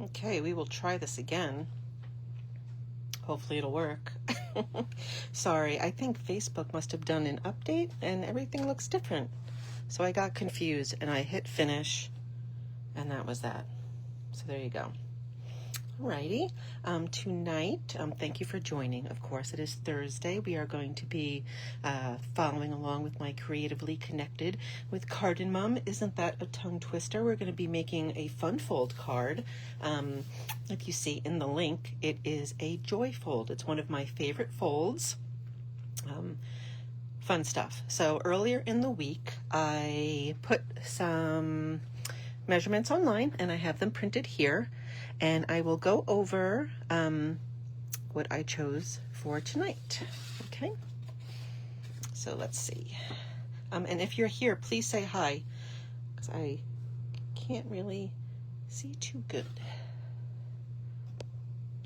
Okay, we will try this again. Hopefully it'll work. Sorry, I think Facebook must have done an update and everything looks different. So I got confused and I hit finish and that was that. So there you go. Alrighty, tonight, thank you for joining. Of course, it is Thursday. We are going to be following along with my Creatively Connected with CardNMum. Isn't that a tongue twister? We're going to be making a fun fold card. Like you see in the link, it is a joy fold. It's one of my favorite folds. Fun stuff. So earlier in the week, I put some measurements online and I have them printed here. And I will go over what I chose for tonight. Okay, so let's see. And if you're here, please say hi, because I can't really see too good.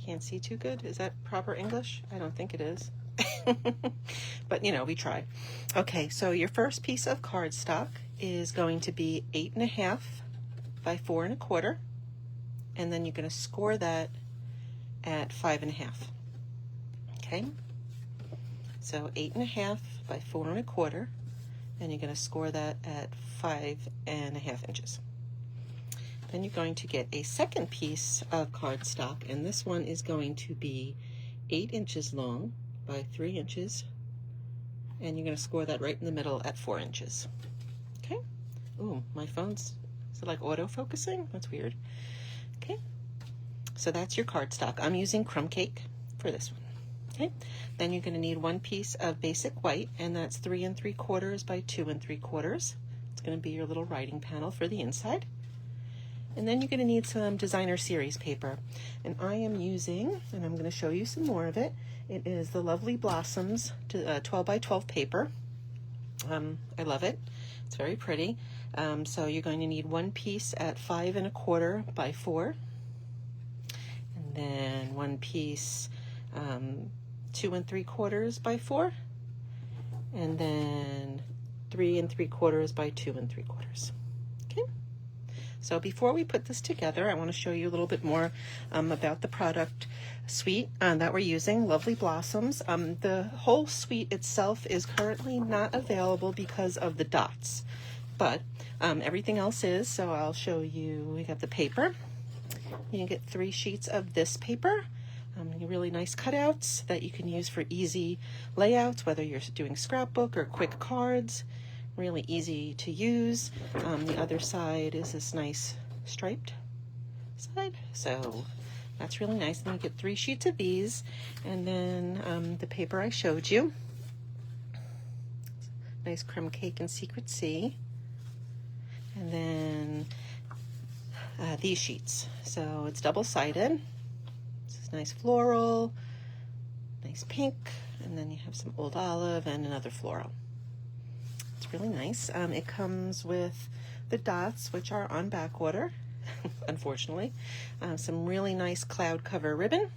Can't see too good? Is that proper English? I don't think it is. But you know, we try. Okay, so your first piece of cardstock is going to be 8.5 by 4 1/4. And then you're going to score that at 5.5. Okay, so 8.5 by 4 1/4, and you're going to score that at 5.5 inches. Then you're going to get a second piece of cardstock, and this one is going to be 8 inches long by 3 inches, and you're going to score that right in the middle at 4 inches. Okay. Ooh, my phone's, is it like auto focusing? That's weird. Okay, so that's your cardstock. I'm using crumb cake for this one. Okay, then you're going to need one piece of basic white, and that's 3 3/4 by 2 3/4. It's going to be your little writing panel for the inside. And then you're going to need some designer series paper, and I am using, and I'm going to show you some more of it. It is the Lovely Blossoms 12 by 12 paper. I love it. It's very pretty. So you're going to need one piece at 5 1/4 by 4, and then one piece 2 3/4 by 4, and then 3 3/4 by 2 3/4. Okay. So before we put this together, I want to show you a little bit more about the product suite that we're using, Lovely Blossoms. The whole suite itself is currently not available because of the dots, but everything else is. So I'll show you. We got the paper. You can get 3 sheets of this paper. Really nice cutouts that you can use for easy layouts, whether you're doing scrapbook or quick cards. Really easy to use. The other side is this nice striped side, so that's really nice. And you get 3 sheets of these, and then the paper I showed you. Nice crumb cake and secret sea. And then these sheets. So it's double-sided. This is nice floral, nice pink, and then you have some old olive and another floral. It's really nice. It comes with the dots, which are on back order, unfortunately. Some really nice cloud cover ribbon.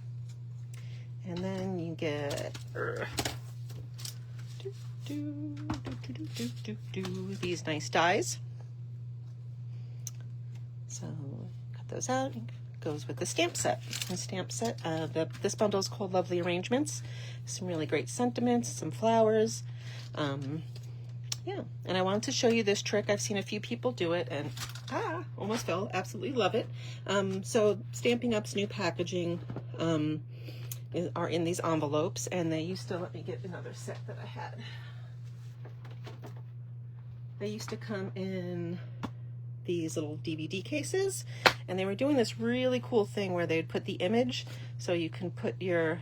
And then you get these nice dies. So cut those out. It goes with the stamp set. The stamp set. This bundle is called Lovely Arrangements. Some really great sentiments, some flowers. Yeah, and I wanted to show you this trick. I've seen a few people do it, and almost fell. Absolutely love it. So Stampin' Up's new packaging are in these envelopes, and they used to, let me get another set that I had. They used to come in these little DVD cases, and they were doing this really cool thing where they'd put the image, so you can put your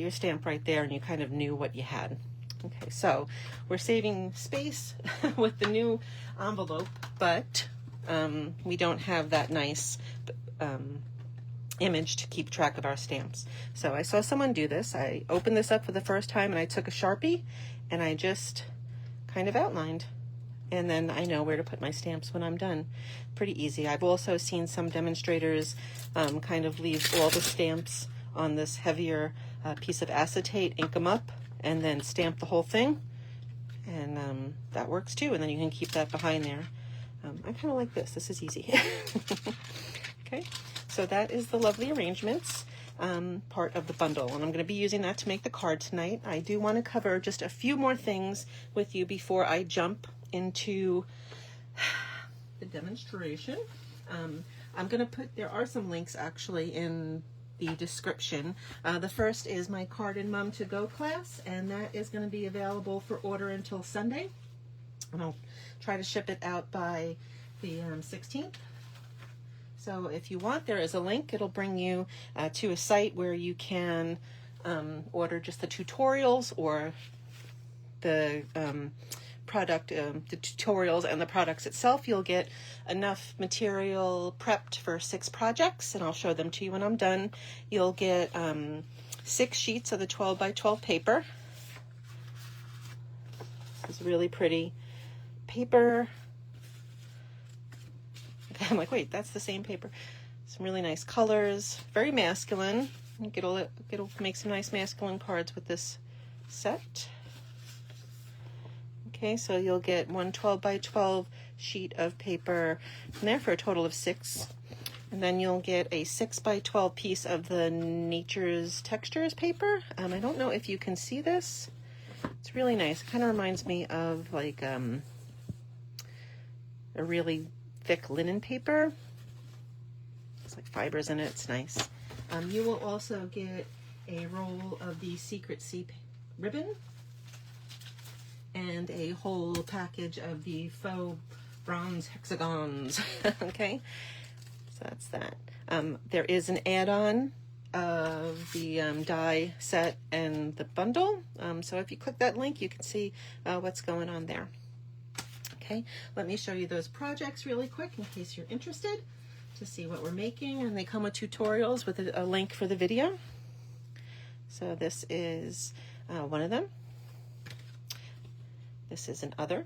stamp right there, and you kind of knew what you had. Okay, so we're saving space with the new envelope, but we don't have that nice image to keep track of our stamps. So I saw someone do this. I opened this up for the first time, and I took a Sharpie, and I just kind of outlined, and then I know where to put my stamps when I'm done. Pretty easy. I've also seen some demonstrators kind of leave all the stamps on this heavier piece of acetate, ink them up, and then stamp the whole thing, and that works too, and then you can keep that behind there. I kind of like this. This is easy. Okay, so that is the lovely arrangements part of the bundle, and I'm going to be using that to make the card tonight. I do want to cover just a few more things with you before I jump into the demonstration. I'm going to put, there are some links actually in the description. The first is my CardNMum to go class, and that is going to be available for order until Sunday, and I'll try to ship it out by the 16th. So if you want, there is a link. It'll bring you to a site where you can order just the tutorials or the product, the tutorials and the products itself. You'll get enough material prepped for 6 projects, and I'll show them to you when I'm done. You'll get 6 sheets of the 12 by 12 paper. This is really pretty paper. I'm like, wait, that's the same paper. Some really nice colors, very masculine. It'll make some nice masculine cards with this set. Okay, so you'll get one 12 by 12 sheet of paper in there for a total of 6. And then you'll get a 6 by 12 piece of the Nature's Textures paper. I don't know if you can see this. It's really nice. It kind of reminds me of like a really thick linen paper. It's like fibers in it. It's nice. You will also get a roll of the Secret Sea ribbon and a whole package of the faux bronze hexagons. Okay, so that's that. There is an add-on of the die set and the bundle. So if you click that link, you can see what's going on there. Okay, let me show you those projects really quick in case you're interested to see what we're making, and they come with tutorials with a link for the video. So this is one of them. This is another.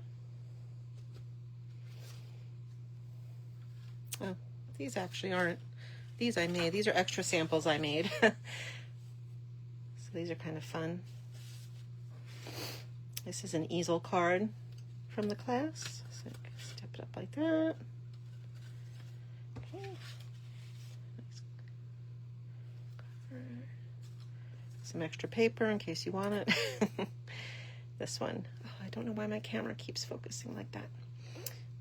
Oh, these actually aren't. These I made. These are extra samples I made. So these are kind of fun. This is an easel card from the class. So step it up like that. Okay. Some extra paper in case you want it. This one. Oh, I don't know why my camera keeps focusing like that.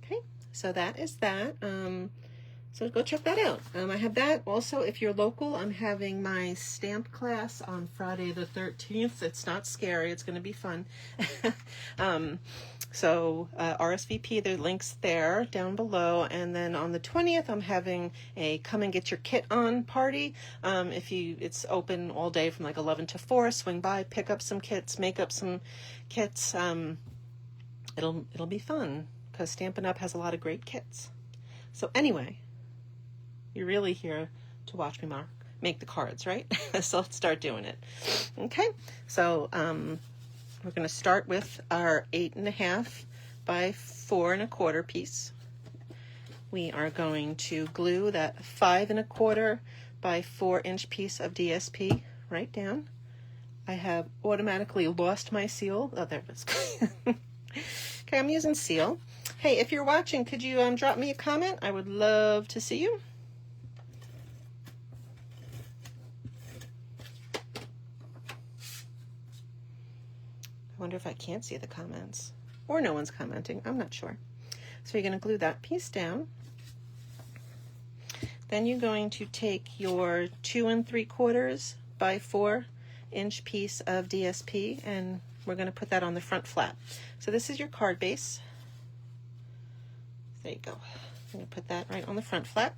Okay, so that is that. So go check that out. I have that. Also, if you're local, I'm having my stamp class on Friday the 13th. It's not scary. It's going to be fun. So RSVP, the link's there down below. And then on the 20th, I'm having a come and get your kit on party. It's open all day from like 11 to 4. Swing by, pick up some kits, make up some kits. It'll be fun because Stampin' Up! Has a lot of great kits. So anyway, you're really here to watch me make the cards, right? So let's start doing it. Okay, so we're going to start with our 8.5 by 4 1/4 piece. We are going to glue that 5 1/4 by 4 inch piece of DSP right down. I have automatically lost my seal. Oh, there it is. Okay, I'm using seal. Hey, if you're watching, could you drop me a comment? I would love to see you. I wonder if I can't see the comments. Or no one's commenting. I'm not sure. So you're going to glue that piece down. Then you're going to take your 2 3/4 by 4 inch piece of DSP, and we're going to put that on the front flap. So this is your card base. There you go. I'm going to put that right on the front flap.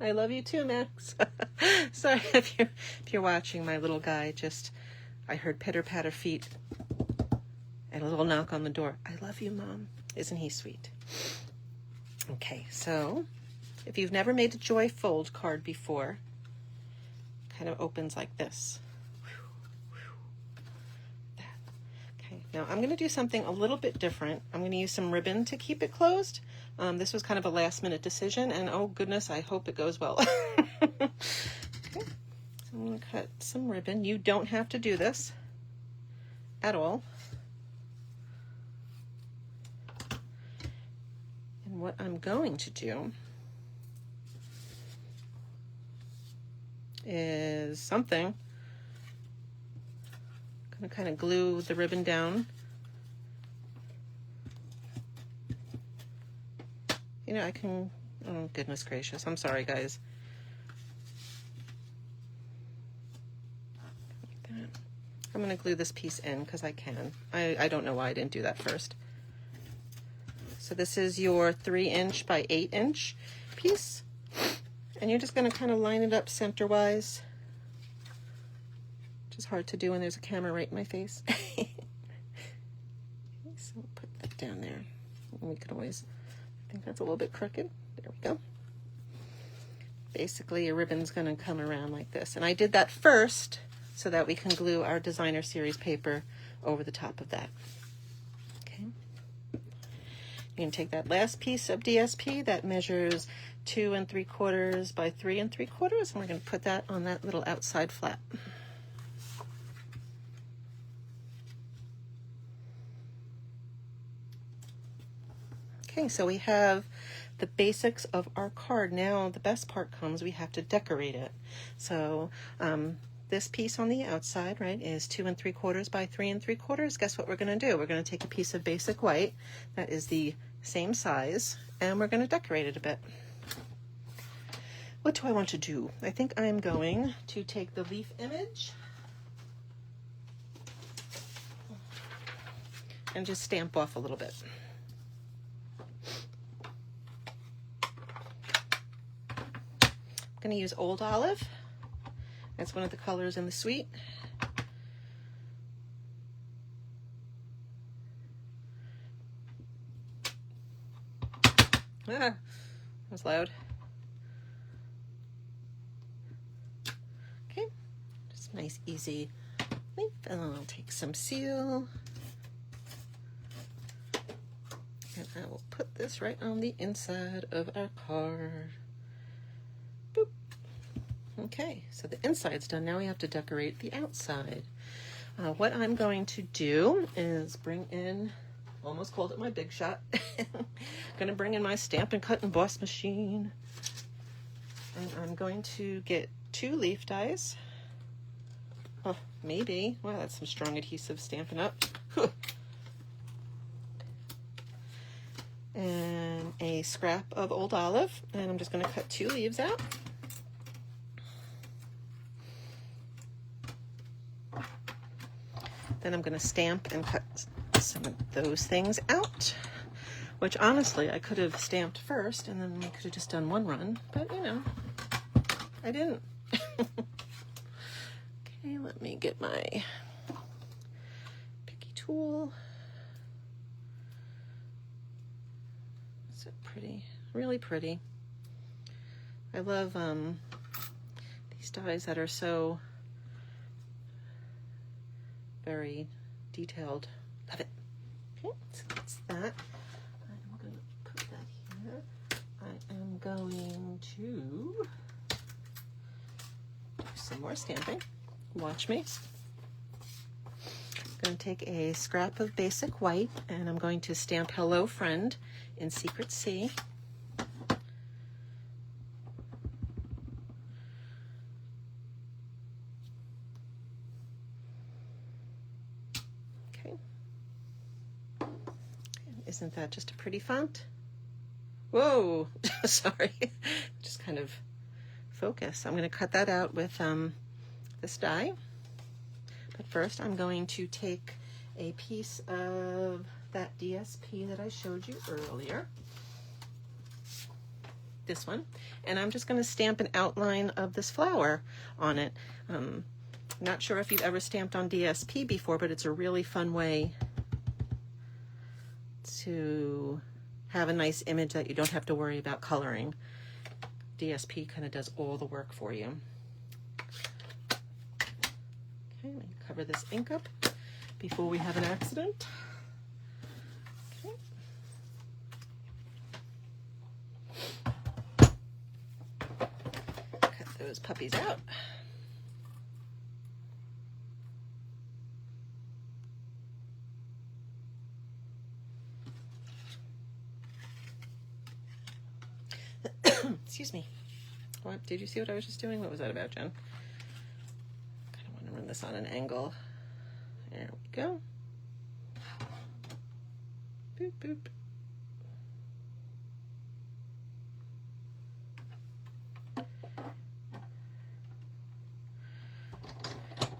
I love you too, Max. Sorry if you're watching. My little guy I heard pitter patter feet and a little knock on the door. I love you, Mom. Isn't he sweet? Okay, so if you've never made a Joy Fold card before, it kind of opens like this. Okay, now I'm going to do something a little bit different. I'm going to use some ribbon to keep it closed. This was kind of a last minute decision, and oh goodness, I hope it goes well. Okay. So I'm going to cut some ribbon. You don't have to do this at all. And what I'm going to do is something. I'm going to kind of glue the ribbon down. You know, I can, oh goodness gracious, I'm sorry guys. Like that. I'm going to glue this piece in because I can. I don't know why I didn't do that first. So this is your 3" by 8" piece. And you're just going to kind of line it up center-wise, which is hard to do when there's a camera right in my face. Okay, so we'll put that down there. And we can always, I think that's a little bit crooked. There we go. Basically, your ribbon's going to come around like this. And I did that first so that we can glue our designer series paper over the top of that. Okay. You're going to take that last piece of DSP that measures 2 3/4 by 3 3/4, and we're going to put that on that little outside flap. Okay, so we have the basics of our card. Now the best part comes, we have to decorate it. So this piece on the outside, right, is 2 3/4 by 3 3/4. Guess what we're going to do? We're going to take a piece of basic white that is the same size, and we're going to decorate it a bit. What do I want to do? I think I'm going to take the leaf image and just stamp off a little bit. I'm going to use Old Olive. That's one of the colors in the suite. Ah, that was loud. Okay, just nice, easy leaf, and then I'll take some seal. And I will put this right on the inside of our card. Boop. Okay, so the inside's done. Now we have to decorate the outside. What I'm going to do is bring in, almost called it my Big Shot. Going to bring in my Stampin' Cut Emboss machine. And I'm going to get 2 leaf dies. Oh, maybe. Wow, that's some strong adhesive Stampin' Up. And a scrap of Old Olive. And I'm just going to cut 2 leaves out. Then I'm going to stamp and cut some of those things out, which honestly I could have stamped first and then we could have just done one run, but you know, I didn't. Okay, let me get my picky tool. So pretty, really pretty. I love these dies that are so very detailed. Love it. Okay, so that's that. I'm going to put that here. I am going to do some more stamping. Watch me. I'm going to take a scrap of basic white and I'm going to stamp Hello Friend in Secret C. Isn't that just a pretty font? Whoa, sorry, just kind of focus. I'm going to cut that out with this die. But first I'm going to take a piece of that DSP that I showed you earlier. This one. And I'm just going to stamp an outline of this flower on it. Not sure if you've ever stamped on DSP before, but it's a really fun way to have a nice image that you don't have to worry about coloring. DSP kind of does all the work for you. Okay, let me cover this ink up before we have an accident. Okay. Cut those puppies out. excuse me. What, did you see what I was just doing? What was that about, Jen? I kind of want to run this on an angle. There we go. Boop, boop.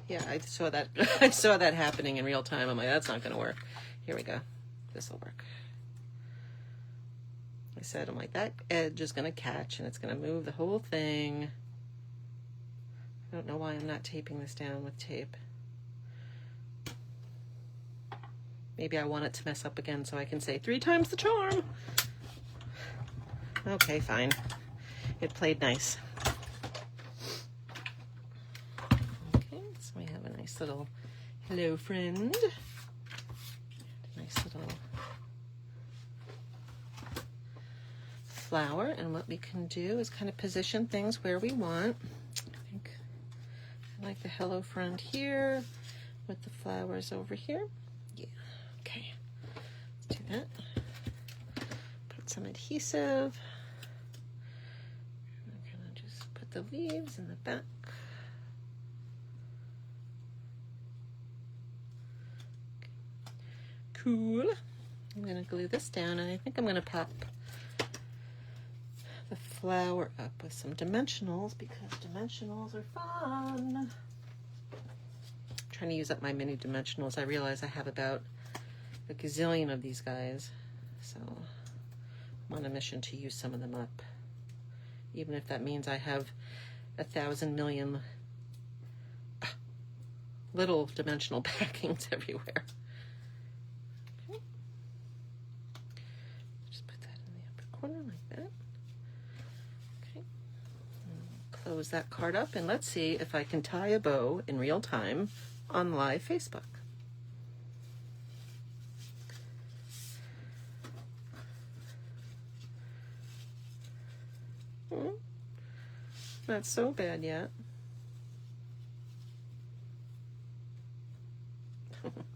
Yeah, I saw that. I saw that happening in real time. I'm like, that's not going to work. Here we go. This will work. I said, I'm like, that edge is going to catch, and it's going to move the whole thing. I don't know why I'm not taping this down with tape. Maybe I want it to mess up again so I can say 3 times the charm. Okay, fine. It played nice. We have a nice little hello friend. Nice little flower, and what we can do is kind of position things where we want. I think I like the hello friend here with the flowers over here. Yeah, okay. Let's do that. Put some adhesive. I'm gonna just put the leaves in the back. Cool. I'm going to glue this down, and I think I'm going to pop the flower up with some dimensionals because dimensionals are fun. I'm trying to use up my mini dimensionals. I realize I have about a gazillion of these guys, so I'm on a mission to use some of them up, even if that means I have 1,000 million little dimensional packings everywhere. Corner like that. Okay. Close that card up, and let's see if I can tie a bow in real time on live Facebook. Not so bad yet.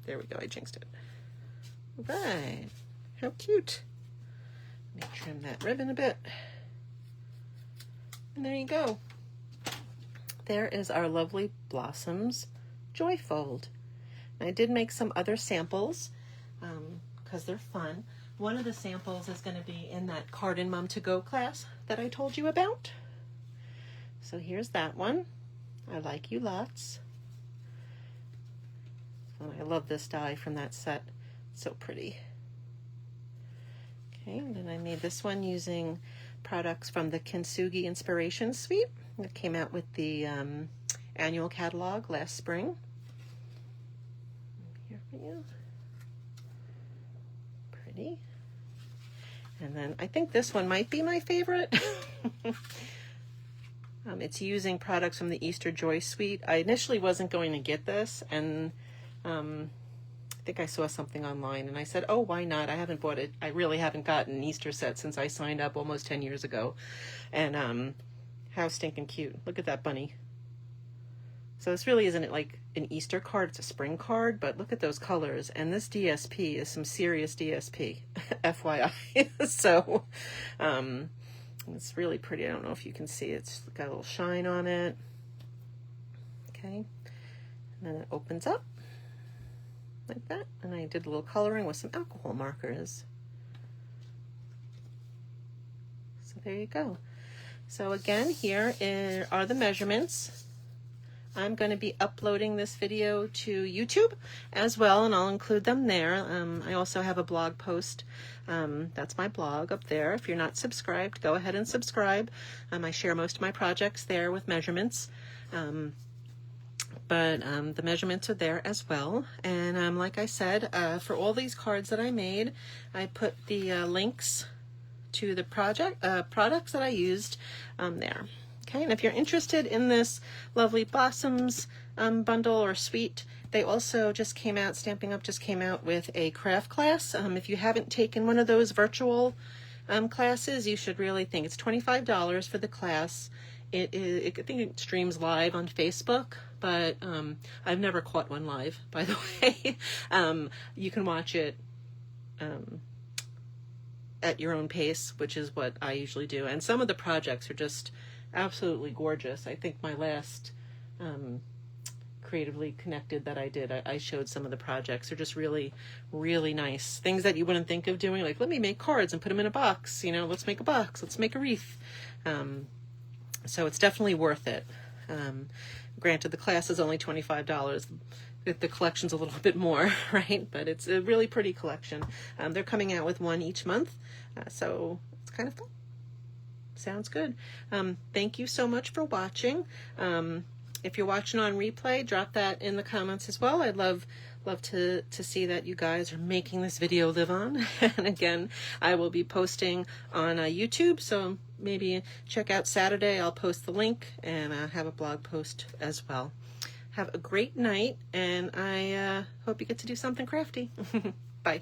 There we go, I jinxed it. Right. How cute. Let me trim that ribbon a bit. And there you go. There is our lovely Blossoms Joy Fold. And I did make some other samples because they're fun. One of the samples is going to be in that CardNMum to go class that I told you about. So here's that one. I like you lots. Oh, I love this die from that set. It's so pretty. Okay, and then I made this one using products from the Kintsugi Inspiration Suite that came out with the annual catalog last spring. Here for you. Pretty. And then I think this one might be my favorite. It's using products from the Easter Joy Suite. I initially wasn't going to get this, and I think I saw something online and I said, oh, why not? I haven't bought it. I really haven't gotten an Easter set since I signed up almost 10 years ago. And how stinking cute. Look at that bunny. So this really isn't like an Easter card. It's a spring card, but look at those colors. And this DSP is some serious DSP, FYI. So it's really pretty. I don't know if you can see. It's got a little shine on it. Okay. And then it opens up like that, and I did a little coloring with some alcohol markers. So there you go. So again, here are the measurements. I'm going to be uploading this video to YouTube as well, and I'll include them there. I also have a blog post. That's my blog up there. If you're not subscribed, go ahead and subscribe. I share most of my projects there with measurements. But the measurements are there as well. And like I said, for all these cards that I made, I put the links to the products that I used there. Okay, and if you're interested in this lovely Blossoms bundle or suite, they also just came out, Stampin' Up! Just came out with a craft class. If you haven't taken one of those virtual classes, you should really think. It's $25 for the class. I think it streams live on Facebook, but I've never caught one live, by the way. You can watch it at your own pace, which is what I usually do. And some of the projects are just absolutely gorgeous. I think my last Creatively Connected that I did, I showed some of the projects. They're just really, really nice. Things that you wouldn't think of doing, like, let me make cards and put them in a box. You know, let's make a box. Let's make a wreath. So it's definitely worth it. Granted, the class is only $25. The collection's a little bit more, right? But it's a really pretty collection. They're coming out with one each month, so it's kind of fun. Sounds good. Thank you so much for watching. If you're watching on replay, drop that in the comments as well. I'd love to see that you guys are making this video live on. And again, I will be posting on YouTube, so maybe check out Saturday. I'll post the link and have a blog post as well. Have a great night, and I hope you get to do something crafty. Bye.